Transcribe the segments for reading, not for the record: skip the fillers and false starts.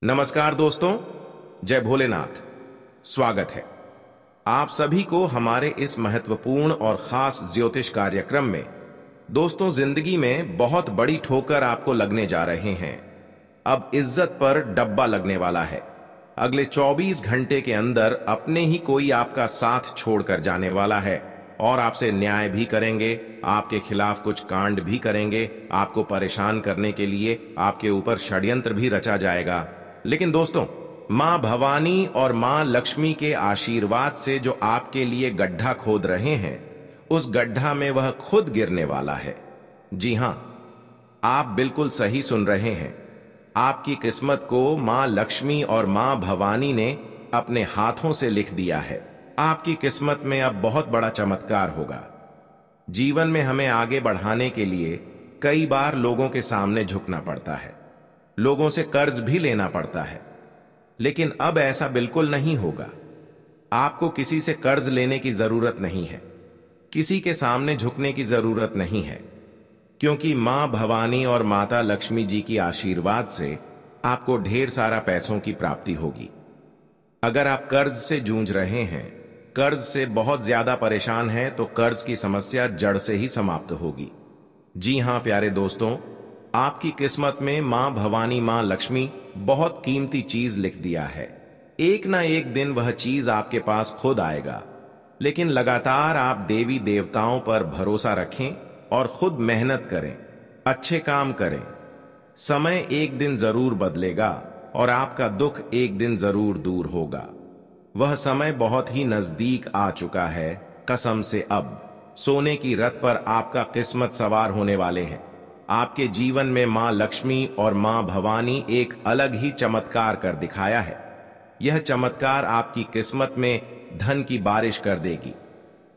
नमस्कार दोस्तों, जय भोलेनाथ। स्वागत है आप सभी को हमारे इस महत्वपूर्ण और खास ज्योतिष कार्यक्रम में। दोस्तों, जिंदगी में बहुत बड़ी ठोकर आपको लगने जा रहे हैं। अब इज्जत पर डब्बा लगने वाला है। अगले 24 घंटे के अंदर अपने ही कोई आपका साथ छोड़कर जाने वाला है और आपसे न्याय भी करेंगे, आपके खिलाफ कुछ कांड भी करेंगे, आपको परेशान करने के लिए आपके ऊपर षड्यंत्र भी रचा जाएगा। लेकिन दोस्तों, मां भवानी और मां लक्ष्मी के आशीर्वाद से जो आपके लिए गड्ढा खोद रहे हैं, उस गड्ढा में वह खुद गिरने वाला है। जी हां, आप बिल्कुल सही सुन रहे हैं। आपकी किस्मत को मां लक्ष्मी और मां भवानी ने अपने हाथों से लिख दिया है। आपकी किस्मत में अब बहुत बड़ा चमत्कार होगा। जीवन में हमें आगे बढ़ाने के लिए कई बार लोगों के सामने झुकना पड़ता है, लोगों से कर्ज भी लेना पड़ता है। लेकिन अब ऐसा बिल्कुल नहीं होगा। आपको किसी से कर्ज लेने की जरूरत नहीं है, किसी के सामने झुकने की जरूरत नहीं है, क्योंकि मां भवानी और माता लक्ष्मी जी की आशीर्वाद से आपको ढेर सारा पैसों की प्राप्ति होगी। अगर आप कर्ज से जूझ रहे हैं, कर्ज से बहुत ज्यादा परेशान हैं, तो कर्ज की समस्या जड़ से ही समाप्त होगी। जी हां प्यारे दोस्तों, आपकी किस्मत में मां भवानी मां लक्ष्मी बहुत कीमती चीज लिख दिया है। एक ना एक दिन वह चीज आपके पास खुद आएगा। लेकिन लगातार आप देवी देवताओं पर भरोसा रखें और खुद मेहनत करें, अच्छे काम करें। समय एक दिन जरूर बदलेगा और आपका दुख एक दिन जरूर दूर होगा। वह समय बहुत ही नजदीक आ चुका है। कसम से अब सोने की रथ पर आपका किस्मत सवार होने वाले हैं। आपके जीवन में मां लक्ष्मी और मां भवानी एक अलग ही चमत्कार कर दिखाया है। यह चमत्कार आपकी किस्मत में धन की बारिश कर देगी।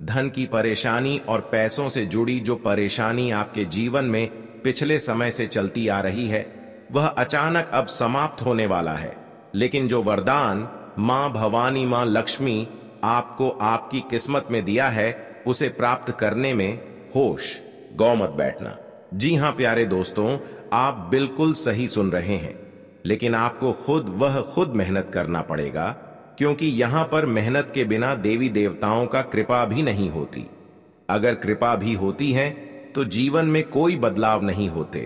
धन की परेशानी और पैसों से जुड़ी जो परेशानी आपके जीवन में पिछले समय से चलती आ रही है, वह अचानक अब समाप्त होने वाला है। लेकिन जो वरदान मां भवानी मां लक्ष्मी आपको आपकी किस्मत में दिया है, उसे प्राप्त करने में होश गौ मत बैठना। जी हां प्यारे दोस्तों, आप बिल्कुल सही सुन रहे हैं। लेकिन आपको खुद मेहनत करना पड़ेगा, क्योंकि यहां पर मेहनत के बिना देवी देवताओं का कृपा भी नहीं होती। अगर कृपा भी होती है तो जीवन में कोई बदलाव नहीं होते।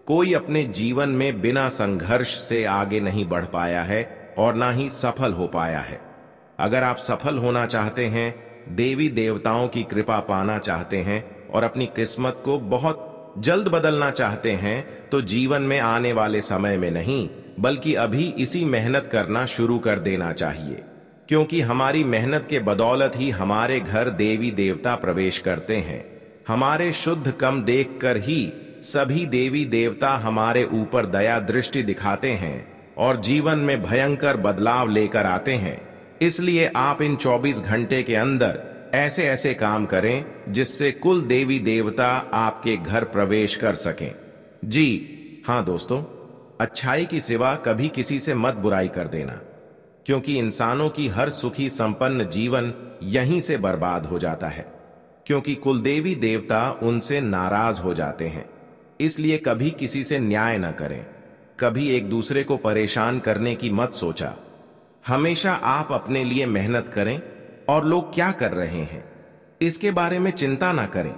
कोई अपने जीवन में बिना संघर्ष से आगे नहीं बढ़ पाया है और ना ही सफल हो पाया है। अगर आप सफल होना चाहते हैं, देवी देवताओं की कृपा पाना चाहते हैं और अपनी किस्मत को बहुत जल्द बदलना चाहते हैं, तो जीवन में आने वाले समय में नहीं, बल्कि अभी इसी मेहनत करना शुरू कर देना चाहिए। क्योंकि हमारी मेहनत के बदौलत ही हमारे घर देवी देवता प्रवेश करते हैं। हमारे शुद्ध कम देखकर ही सभी देवी देवता हमारे ऊपर दया दृष्टि दिखाते हैं और जीवन में भयंकर बदलाव लेकर आते हैं। इसलिए आप इन 24 घंटे के अंदर ऐसे ऐसे काम करें जिससे कुल देवी देवता आपके घर प्रवेश कर सकें। जी हां दोस्तों, अच्छाई की सिवा कभी किसी से मत बुराई कर देना, क्योंकि इंसानों की हर सुखी संपन्न जीवन यहीं से बर्बाद हो जाता है, क्योंकि कुल देवी देवता उनसे नाराज हो जाते हैं। इसलिए कभी किसी से न्याय न करें, कभी एक दूसरे को परेशान करने की मत सोचा। हमेशा आप अपने लिए मेहनत करें और लोग क्या कर रहे हैं इसके बारे में चिंता ना करें।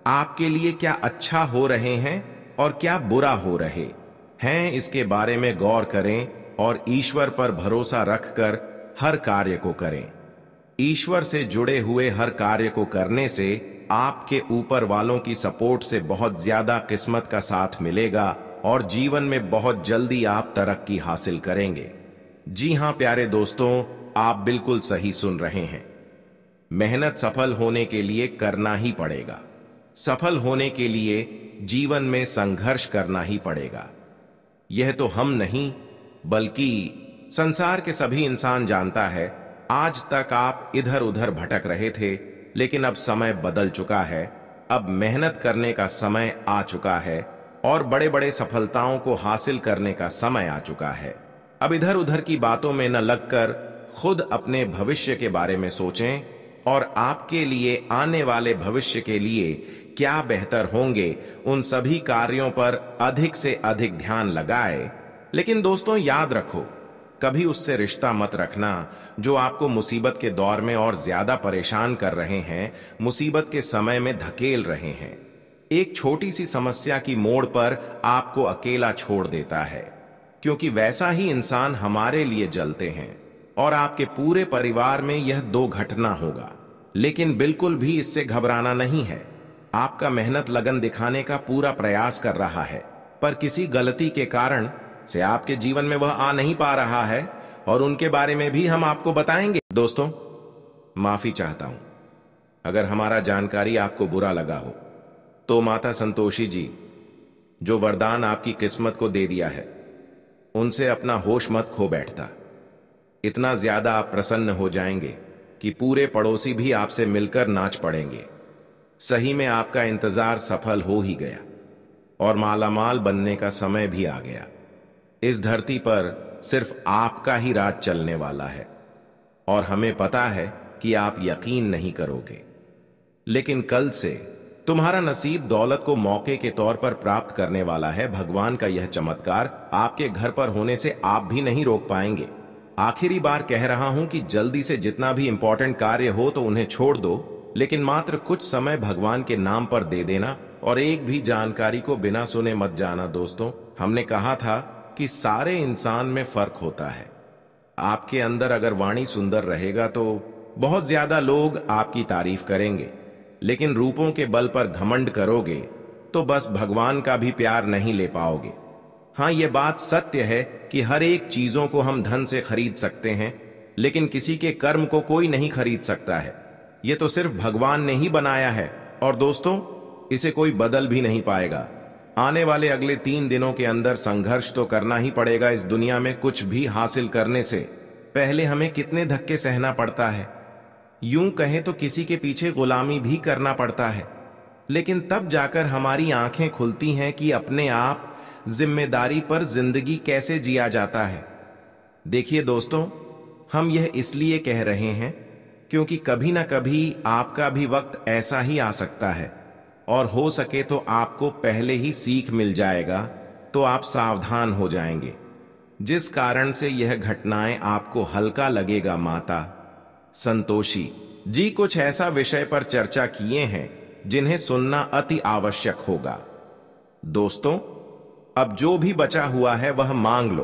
आपके लिए क्या अच्छा हो रहे हैं और क्या बुरा हो रहे हैं, इसके बारे में गौर करें और ईश्वर पर भरोसा रखकर हर कार्य को करें। ईश्वर से जुड़े हुए हर कार्य को करने से आपके ऊपर वालों की सपोर्ट से बहुत ज्यादा किस्मत का साथ मिलेगा और जीवन में बहुत जल्दी आप तरक्की हासिल करेंगे। जी हां प्यारे दोस्तों, आप बिल्कुल सही सुन रहे हैं। मेहनत सफल होने के लिए करना ही पड़ेगा। सफल होने के लिए जीवन में संघर्ष करना ही पड़ेगा। यह तो हम नहीं, बल्कि संसार के सभी इंसान जानता है। आज तक आप इधर उधर भटक रहे थे, लेकिन अब समय बदल चुका है। अब मेहनत करने का समय आ चुका है और बड़े बड़े सफलताओं को हासिल करने का समय आ चुका है। अब इधर उधर की बातों में न लगकर खुद अपने भविष्य के बारे में सोचें और आपके लिए आने वाले भविष्य के लिए क्या बेहतर होंगे, उन सभी कार्यों पर अधिक से अधिक ध्यान लगाएं लेकिन दोस्तों याद रखो, कभी उससे रिश्ता मत रखना जो आपको मुसीबत के दौर में और ज्यादा परेशान कर रहे हैं, मुसीबत के समय में धकेल रहे हैं। एक छोटी सी समस्या की मोड़ पर आपको अकेला छोड़ देता है, क्योंकि वैसा ही इंसान हमारे लिए जलते हैं और आपके पूरे परिवार में यह 2 घटना होगा। लेकिन बिल्कुल भी इससे घबराना नहीं है। आपका मेहनत लगन दिखाने का पूरा प्रयास कर रहा है, पर किसी गलती के कारण से आपके जीवन में वह आ नहीं पा रहा है, और उनके बारे में भी हम आपको बताएंगे। दोस्तों, माफी चाहता हूं अगर हमारा जानकारी आपको बुरा लगा हो। तो माता संतोषी जी, जो वरदान आपकी किस्मत को दे दिया है, उनसे अपना होश मत खो बैठता। इतना ज्यादा आप प्रसन्न हो जाएंगे कि पूरे पड़ोसी भी आपसे मिलकर नाच पड़ेंगे। सही में आपका इंतजार सफल हो ही गया और मालामाल बनने का समय भी आ गया। इस धरती पर सिर्फ आपका ही राज चलने वाला है, और हमें पता है कि आप यकीन नहीं करोगे, लेकिन कल से तुम्हारा नसीब दौलत को मौके के तौर पर प्राप्त करने वाला है। भगवान का यह चमत्कार आपके घर पर होने से आप भी नहीं रोक पाएंगे। आखिरी बार कह रहा हूं कि जल्दी से जितना भी इंपॉर्टेंट कार्य हो तो उन्हें छोड़ दो, लेकिन मात्र कुछ समय भगवान के नाम पर दे देना, और एक भी जानकारी को बिना सुने मत जाना। दोस्तों, हमने कहा था कि सारे इंसान में फर्क होता है। आपके अंदर अगर वाणी सुंदर रहेगा तो बहुत ज्यादा लोग आपकी तारीफ करेंगे, लेकिन रूपों के बल पर घमंड करोगे तो बस भगवान का भी प्यार नहीं ले पाओगे। हाँ, यह बात सत्य है कि हर एक चीजों को हम धन से खरीद सकते हैं, लेकिन किसी के कर्म को कोई नहीं खरीद सकता है। यह तो सिर्फ भगवान ने ही बनाया है, और दोस्तों, इसे कोई बदल भी नहीं पाएगा। आने वाले अगले 3 दिनों के अंदर संघर्ष तो करना ही पड़ेगा। इस दुनिया में कुछ भी हासिल करने से पहले हमें कितने धक्के सहना पड़ता है। यूं कहें तो किसी के पीछे गुलामी भी करना पड़ता है, लेकिन तब जाकर हमारी आंखें खुलती हैं कि अपने आप जिम्मेदारी पर जिंदगी कैसे जिया जाता है। देखिए दोस्तों, हम यह इसलिए कह रहे हैं क्योंकि कभी ना कभी आपका भी वक्त ऐसा ही आ सकता है, और हो सके तो आपको पहले ही सीख मिल जाएगा, तो आप सावधान हो जाएंगे। जिस कारण से यह घटनाएं आपको हल्का लगेगा। माता संतोषी जी कुछ ऐसा विषय पर चर्चा किए हैं जिन्हें सुनना अति आवश्यक होगा। दोस्तों, अब जो भी बचा हुआ है वह मांग लो,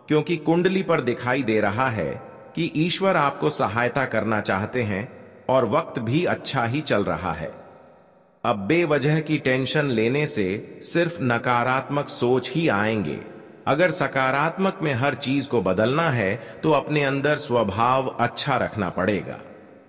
क्योंकि कुंडली पर दिखाई दे रहा है कि ईश्वर आपको सहायता करना चाहते हैं और वक्त भी अच्छा ही चल रहा है। अब बेवजह की टेंशन लेने से सिर्फ नकारात्मक सोच ही आएंगे। अगर सकारात्मक में हर चीज को बदलना है तो अपने अंदर स्वभाव अच्छा रखना पड़ेगा।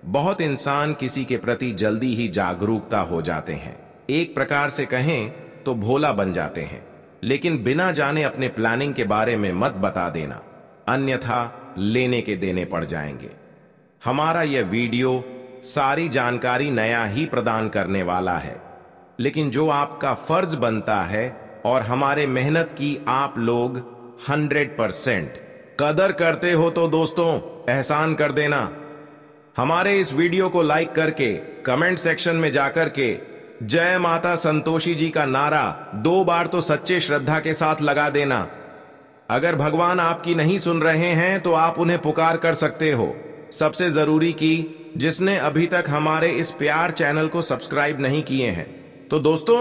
बहुत इंसान किसी के प्रति जल्दी ही जागरूकता हो जाते हैं, एक प्रकार से कहें तो भोला बन जाते हैं, लेकिन बिना जाने अपने प्लानिंग के बारे में मत बता देना, अन्यथा लेने के देने पड़ जाएंगे। हमारा यह वीडियो सारी जानकारी नया ही प्रदान करने वाला है, लेकिन जो आपका फर्ज बनता है और हमारे मेहनत की आप लोग 100% कदर करते हो तो दोस्तों एहसान कर देना। हमारे इस वीडियो को लाइक करके कमेंट सेक्शन में जाकर के जय माता संतोषी जी का नारा 2 बार तो सच्चे श्रद्धा के साथ लगा देना। अगर भगवान आपकी नहीं सुन रहे हैं तो आप उन्हें पुकार कर सकते हो। सबसे जरूरी कि जिसने अभी तक हमारे इस प्यार चैनल को सब्सक्राइब नहीं किए हैं, तो दोस्तों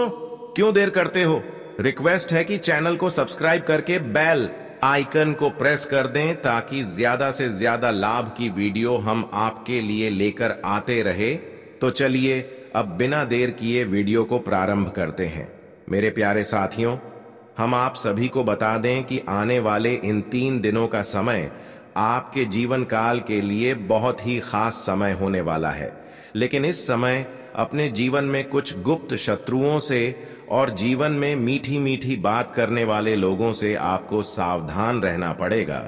क्यों देर करते हो, रिक्वेस्ट है कि चैनल को सब्सक्राइब करके बेल आइकन को प्रेस कर दें, ताकि ज्यादा से ज्यादा लाभ की वीडियो हम आपके लिए लेकर आते रहे। तो चलिए अब बिना देर किए वीडियो को प्रारंभ करते हैं। मेरे प्यारे साथियों, हम आप सभी को बता दें कि आने वाले इन 3 दिनों का समय आपके जीवन काल के लिए बहुत ही खास समय होने वाला है, लेकिन इस समय अपने जीवन में कुछ गुप्त शत्रुओं से और जीवन में मीठी मीठी बात करने वाले लोगों से आपको सावधान रहना पड़ेगा।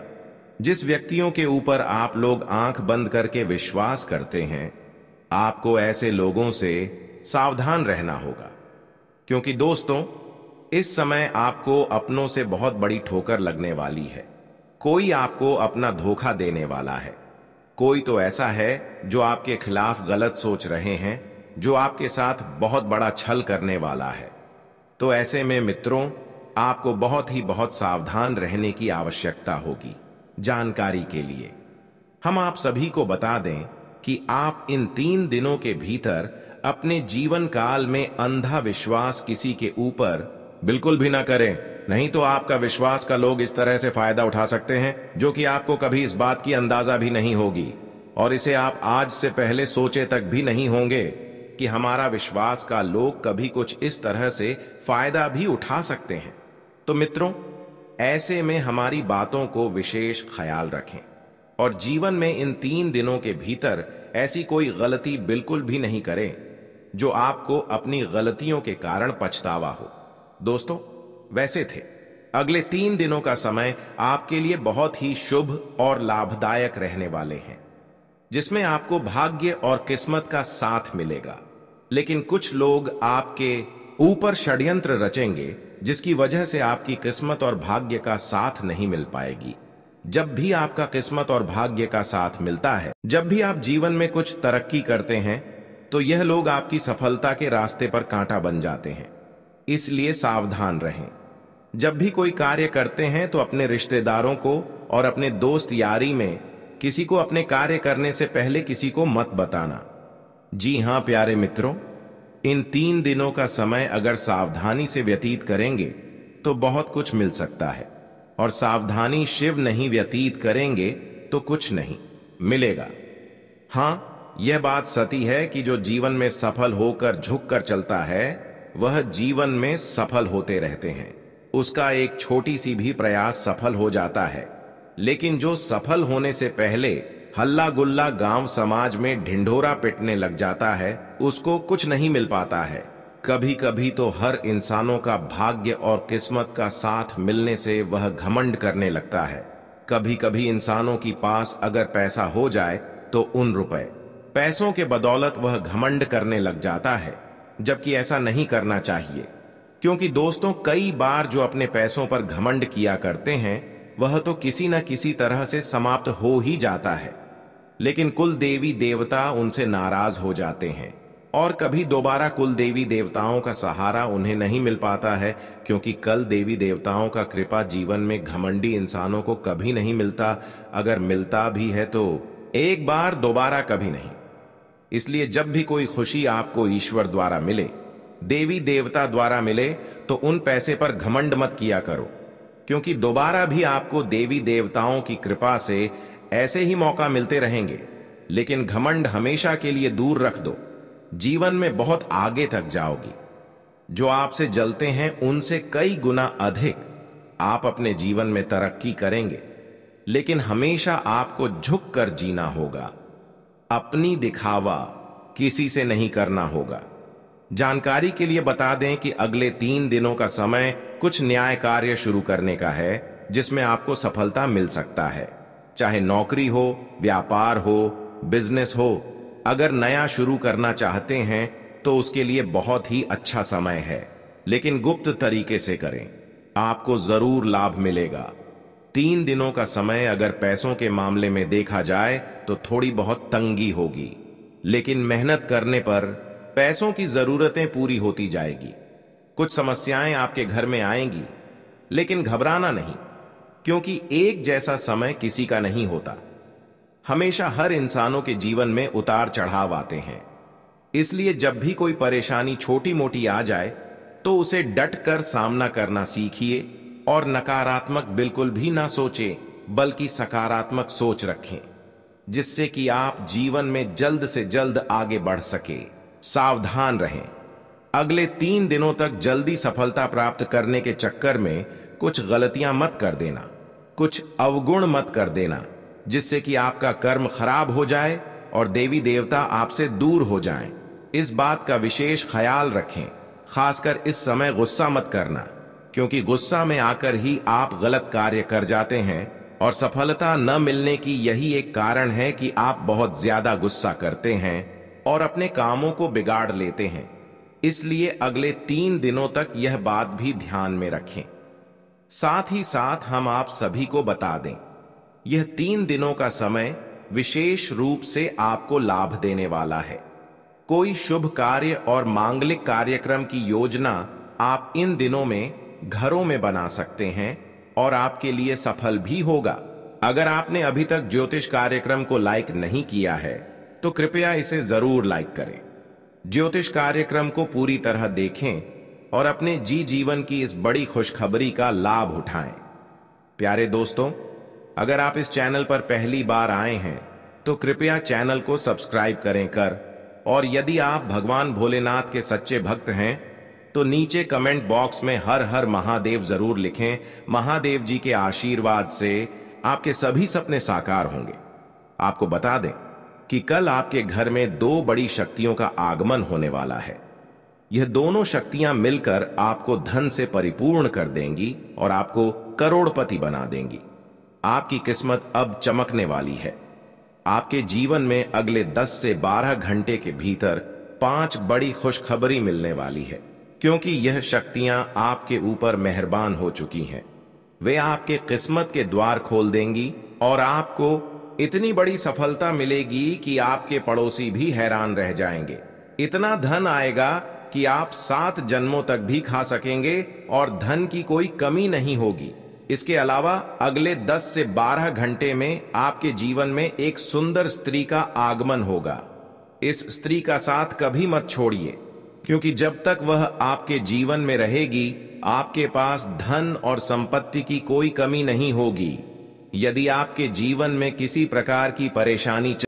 जिस व्यक्तियों के ऊपर आप लोग आंख बंद करके विश्वास करते हैं, आपको ऐसे लोगों से सावधान रहना होगा, क्योंकि दोस्तों इस समय आपको अपनों से बहुत बड़ी ठोकर लगने वाली है। कोई आपको अपना धोखा देने वाला है, कोई तो ऐसा है जो आपके खिलाफ गलत सोच रहे हैं, जो आपके साथ बहुत बड़ा छल करने वाला है। तो ऐसे में मित्रों, आपको बहुत सावधान रहने की आवश्यकता होगी। जानकारी के लिए हम आप सभी को बता दें कि आप इन 3 दिनों के भीतर अपने जीवन काल में अंधा विश्वास किसी के ऊपर बिल्कुल भी ना करें। नहीं तो आपका विश्वास का लोग इस तरह से फायदा उठा सकते हैं जो कि आपको कभी इस बात की अंदाजा भी नहीं होगी, और इसे आप आज से पहले सोचे तक भी नहीं होंगे कि हमारा विश्वास का लोग कभी कुछ इस तरह से फायदा भी उठा सकते हैं। तो मित्रों, ऐसे में हमारी बातों को विशेष ख्याल रखें और जीवन में इन 3 दिनों के भीतर ऐसी कोई गलती बिल्कुल भी नहीं करें जो आपको अपनी गलतियों के कारण पछतावा हो। दोस्तों, वैसे थे अगले 3 दिनों का समय आपके लिए बहुत ही शुभ और लाभदायक रहने वाले हैं, जिसमें आपको भाग्य और किस्मत का साथ मिलेगा। लेकिन कुछ लोग आपके ऊपर षड्यंत्र रचेंगे जिसकी वजह से आपकी किस्मत और भाग्य का साथ नहीं मिल पाएगी। जब भी आपका किस्मत और भाग्य का साथ मिलता है, जब भी आप जीवन में कुछ तरक्की करते हैं, तो यह लोग आपकी सफलता के रास्ते पर कांटा बन जाते हैं। इसलिए सावधान रहें। जब भी कोई कार्य करते हैं तो अपने रिश्तेदारों को और अपने दोस्त यारी में किसी को अपने कार्य करने से पहले किसी को मत बताना। जी हां प्यारे मित्रों, इन 3 दिनों का समय अगर सावधानी से व्यतीत करेंगे तो बहुत कुछ मिल सकता है, और सावधानी शिव नहीं व्यतीत करेंगे तो कुछ नहीं मिलेगा। हां, यह बात सती है कि जो जीवन में सफल होकर झुककर चलता है वह जीवन में सफल होते रहते हैं। उसका एक छोटी सी भी प्रयास सफल हो जाता है, लेकिन जो सफल होने से पहले हल्ला गुल्ला गांव समाज में ढिंढोरा पिटने लग जाता है, उसको कुछ नहीं मिल पाता है। कभी कभी तो हर इंसानों का भाग्य और किस्मत का साथ मिलने से वह घमंड करने लगता है। कभी कभी इंसानों के पास अगर पैसा हो जाए तो उन पैसों के बदौलत वह घमंड करने लग जाता है, जबकि ऐसा नहीं करना चाहिए। क्योंकि दोस्तों, कई बार जो अपने पैसों पर घमंड किया करते हैं वह तो किसी न किसी तरह से समाप्त हो ही जाता है, लेकिन कुल देवी देवता उनसे नाराज हो जाते हैं और कभी दोबारा कुल देवी देवताओं का सहारा उन्हें नहीं मिल पाता है, क्योंकि कल देवी देवताओं का कृपा जीवन में घमंडी इंसानों को कभी नहीं मिलता। अगर मिलता भी है तो एक बार, दोबारा कभी नहीं। इसलिए जब भी कोई खुशी आपको ईश्वर द्वारा मिले, देवी देवता द्वारा मिले, तो उन पैसे पर घमंड मत किया करो, क्योंकि दोबारा भी आपको देवी देवताओं की कृपा से ऐसे ही मौका मिलते रहेंगे। लेकिन घमंड हमेशा के लिए दूर रख दो, जीवन में बहुत आगे तक जाओगी। जो आपसे जलते हैं उनसे कई गुना अधिक आप अपने जीवन में तरक्की करेंगे, लेकिन हमेशा आपको झुक कर जीना होगा। अपनी दिखावा किसी से नहीं करना होगा। जानकारी के लिए बता दें कि अगले 3 दिनों का समय कुछ न्याय कार्य शुरू करने का है, जिसमें आपको सफलता मिल सकता है। चाहे नौकरी हो, व्यापार हो, बिजनेस हो, अगर नया शुरू करना चाहते हैं तो उसके लिए बहुत ही अच्छा समय है, लेकिन गुप्त तरीके से करें, आपको जरूर लाभ मिलेगा। 3 दिनों का समय अगर पैसों के मामले में देखा जाए तो थोड़ी बहुत तंगी होगी, लेकिन मेहनत करने पर पैसों की जरूरतें पूरी होती जाएगी। कुछ समस्याएं आपके घर में आएंगी, लेकिन घबराना नहीं, क्योंकि एक जैसा समय किसी का नहीं होता। हमेशा हर इंसानों के जीवन में उतार चढ़ाव आते हैं। इसलिए जब भी कोई परेशानी छोटी मोटी आ जाए तो उसे डट कर सामना करना सीखिए और नकारात्मक बिल्कुल भी ना सोचें, बल्कि सकारात्मक सोच रखें, जिससे कि आप जीवन में जल्द से जल्द आगे बढ़ सके। सावधान रहें। अगले 3 दिनों तक जल्दी सफलता प्राप्त करने के चक्कर में कुछ गलतियां मत कर देना, कुछ अवगुण मत कर देना, जिससे कि आपका कर्म खराब हो जाए और देवी देवता आपसे दूर हो जाएं। इस बात का विशेष ख्याल रखें। खासकर इस समय गुस्सा मत करना, क्योंकि गुस्सा में आकर ही आप गलत कार्य कर जाते हैं, और सफलता न मिलने की यही एक कारण है कि आप बहुत ज्यादा गुस्सा करते हैं और अपने कामों को बिगाड़ लेते हैं। इसलिए अगले 3 दिनों तक यह बात भी ध्यान में रखें। साथ ही साथ हम आप सभी को बता दें, यह 3 दिनों का समय विशेष रूप से आपको लाभ देने वाला है। कोई शुभ कार्य और मांगलिक कार्यक्रम की योजना आप इन दिनों में घरों में बना सकते हैं और आपके लिए सफल भी होगा। अगर आपने अभी तक ज्योतिष कार्यक्रम को लाइक नहीं किया है तो कृपया इसे जरूर लाइक करें। ज्योतिष कार्यक्रम को पूरी तरह देखें और अपने जीवन की इस बड़ी खुशखबरी का लाभ उठाएं। प्यारे दोस्तों, अगर आप इस चैनल पर पहली बार आए हैं तो कृपया चैनल को सब्सक्राइब करें और यदि आप भगवान भोलेनाथ के सच्चे भक्त हैं तो नीचे कमेंट बॉक्स में हर हर महादेव जरूर लिखें। महादेव जी के आशीर्वाद से आपके सभी सपने साकार होंगे। आपको बता दें कि कल आपके घर में दो बड़ी शक्तियों का आगमन होने वाला है। यह दोनों शक्तियां मिलकर आपको धन से परिपूर्ण कर देंगी और आपको करोड़पति बना देंगी। आपकी किस्मत अब चमकने वाली है। आपके जीवन में अगले 10 से 12 घंटे के भीतर 5 बड़ी खुशखबरी मिलने वाली है, क्योंकि यह शक्तियां आपके ऊपर मेहरबान हो चुकी हैं। वे आपके किस्मत के द्वार खोल देंगी और आपको इतनी बड़ी सफलता मिलेगी कि आपके पड़ोसी भी हैरान रह जाएंगे। इतना धन आएगा कि आप 7 जन्मों तक भी खा सकेंगे और धन की कोई कमी नहीं होगी। इसके अलावा अगले 10 से 12 घंटे में आपके जीवन में एक सुंदर स्त्री का आगमन होगा। इस स्त्री का साथ कभी मत छोड़िए, क्योंकि जब तक वह आपके जीवन में रहेगी आपके पास धन और संपत्ति की कोई कमी नहीं होगी। यदि आपके जीवन में किसी प्रकार की परेशानी